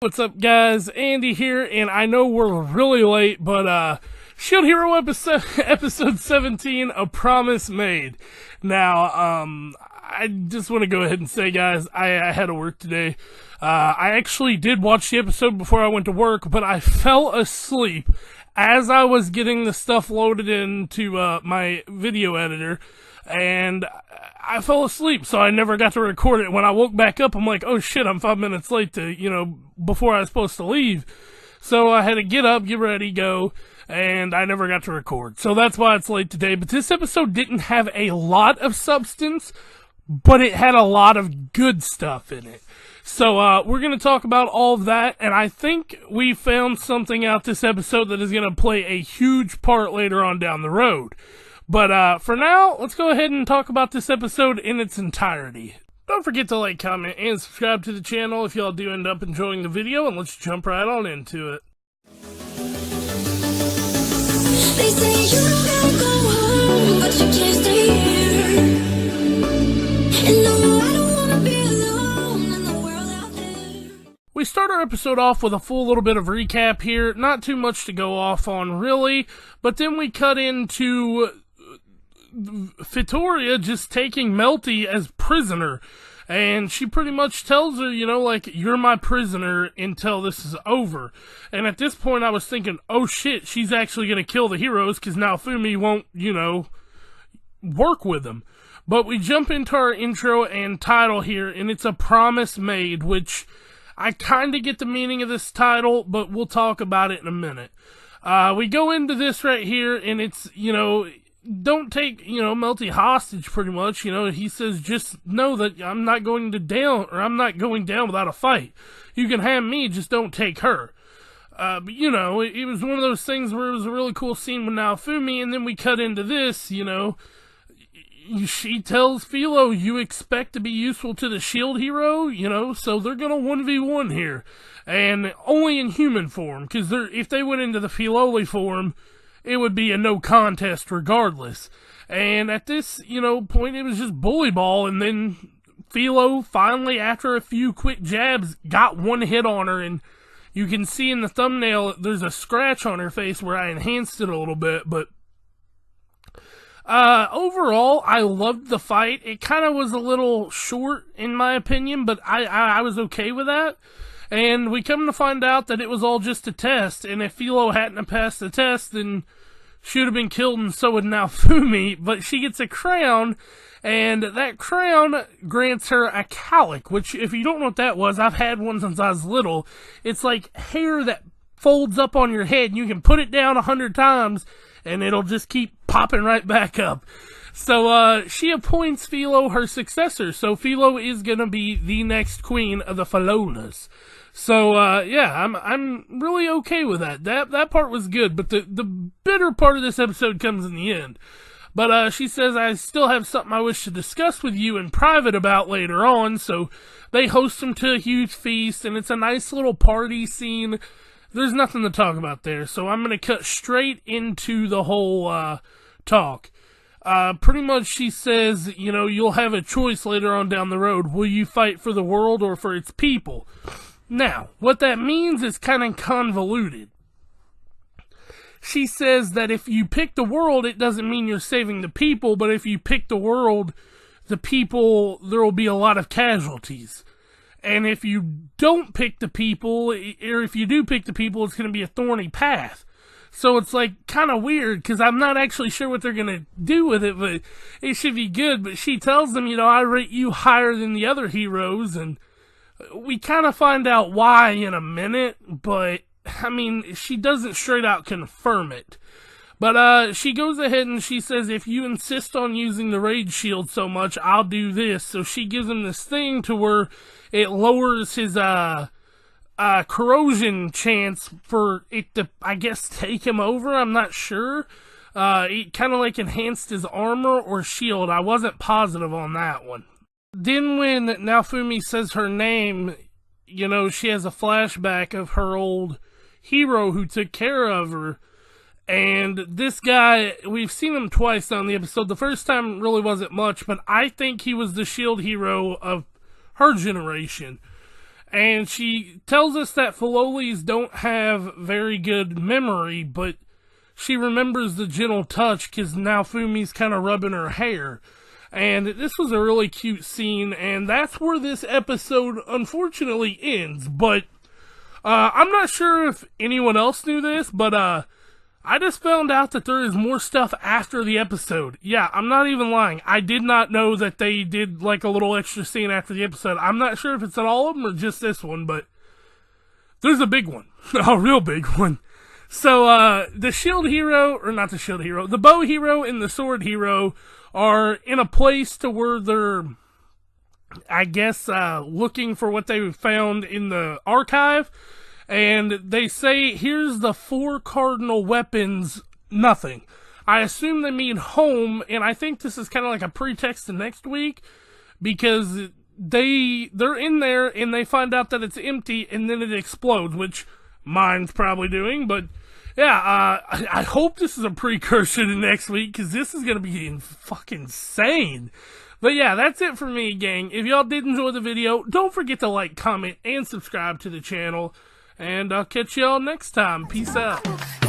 What's up, guys? Andy here, and I know we're really late, but Shield Hero episode 17, A Promise Made. Now, I just want to go ahead and say, guys, I had to work today. I actually did watch the episode before I went to work, but I fell asleep as I was getting the stuff loaded into my video editor, and I fell asleep, so I never got to record it. When I woke back up, I'm like, oh shit, I'm 5 minutes late to, before I was supposed to leave. So I had to get up, get ready, go, and I never got to record. So that's why it's late today. But this episode didn't have a lot of substance, but it had a lot of good stuff in it. So we're going to talk about all of that, and I think we found something out this episode that is going to play a huge part later on down the road. But for now, let's go ahead and talk about this episode in its entirety. Don't forget to like, comment, and subscribe to the channel if y'all do end up enjoying the video, and let's jump right on into it. They say you don't go home, but you can't stay here. And no, I don't wanna be alone in the world out there. We start our episode off with a full little bit of recap here. Not too much to go off on, really. But then we cut into Fitoria just taking Melty as prisoner. And she pretty much tells her, you're my prisoner until this is over. And at this point I was thinking, oh shit, she's actually going to kill the heroes because Naofumi won't, work with them. But we jump into our intro and title here, and it's A Promise Made, which I kind of get the meaning of this title, but we'll talk about it in a minute. We go into this right here, and it's, don't take, Melty hostage, pretty much. He says, just know that I'm not going down without a fight. You can have me, just don't take her. But, it was one of those things where it was a really cool scene with Naofumi, and then we cut into this, she tells Filo, you expect to be useful to the shield hero, so they're gonna 1v1 here. And only in human form, because if they went into the Filo form, it would be a no contest regardless. And at this, point, it was just bully ball, and then Filo finally, after a few quick jabs, got one hit on her, and you can see in the thumbnail, there's a scratch on her face where I enhanced it a little bit, but overall, I loved the fight. It kind of was a little short, in my opinion, but I was okay with that. And we come to find out that it was all just a test, and if Filo hadn't passed the test, then she would have been killed, and so would Naofumi. But she gets a crown, and that crown grants her a calic, which, if you don't know what that was, I've had one since I was little. It's like hair that folds up on your head, and you can put it down 100 times, and it'll just keep popping right back up. So, she appoints Filo her successor, so Filo is gonna be the next queen of the Filonas. So, yeah, I'm really okay with that. That part was good, but the bitter part of this episode comes in the end. But, she says, I still have something I wish to discuss with you in private about later on, so they host them to a huge feast, and it's a nice little party scene. There's nothing to talk about there, so I'm gonna cut straight into the whole, talk. Pretty much she says, you'll have a choice later on down the road. Will you fight for the world or for its people? Now, what that means is kind of convoluted. She says that if you pick the world, it doesn't mean you're saving the people, but if you pick the world, the people, there will be a lot of casualties. And if you don't pick the people, or if you do pick the people, it's going to be a thorny path. So it's like kind of weird, because I'm not actually sure what they're going to do with it, but it should be good. But she tells them, I rate you higher than the other heroes, and we kind of find out why in a minute, but, she doesn't straight out confirm it. But, she goes ahead and she says, if you insist on using the rage shield so much, I'll do this. So she gives him this thing to where it lowers his, corrosion chance for it to, I guess, take him over. I'm not sure. It kind of like enhanced his armor or shield. I wasn't positive on that one. Then when Naofumi says her name, she has a flashback of her old hero who took care of her. And this guy, we've seen him twice on the episode. The first time really wasn't much, but I think he was the shield hero of her generation. And she tells us that Philoles don't have very good memory, but she remembers the gentle touch because Naofumi's kind of rubbing her hair. And this was a really cute scene, and that's where this episode unfortunately ends. But I'm not sure if anyone else knew this, but I just found out that there is more stuff after the episode. Yeah, I'm not even lying. I did not know that they did like a little extra scene after the episode. I'm not sure if it's in all of them or just this one, but there's a big one. A real big one. So, the shield hero, or not the shield hero, the bow hero and the sword hero are in a place to where they're, I guess, looking for what they found in the archive. And they say, here's the 4 cardinal weapons, nothing. I assume they mean home, and I think this is kind of like a pretext to next week, because they're in there, and they find out that it's empty, and then it explodes, which mine's probably doing, but yeah, I hope this is a precursor to next week, because this is going to be fucking insane. But yeah, that's it for me, gang. If y'all did enjoy the video, don't forget to like, comment, and subscribe to the channel. And I'll catch y'all next time. Peace out.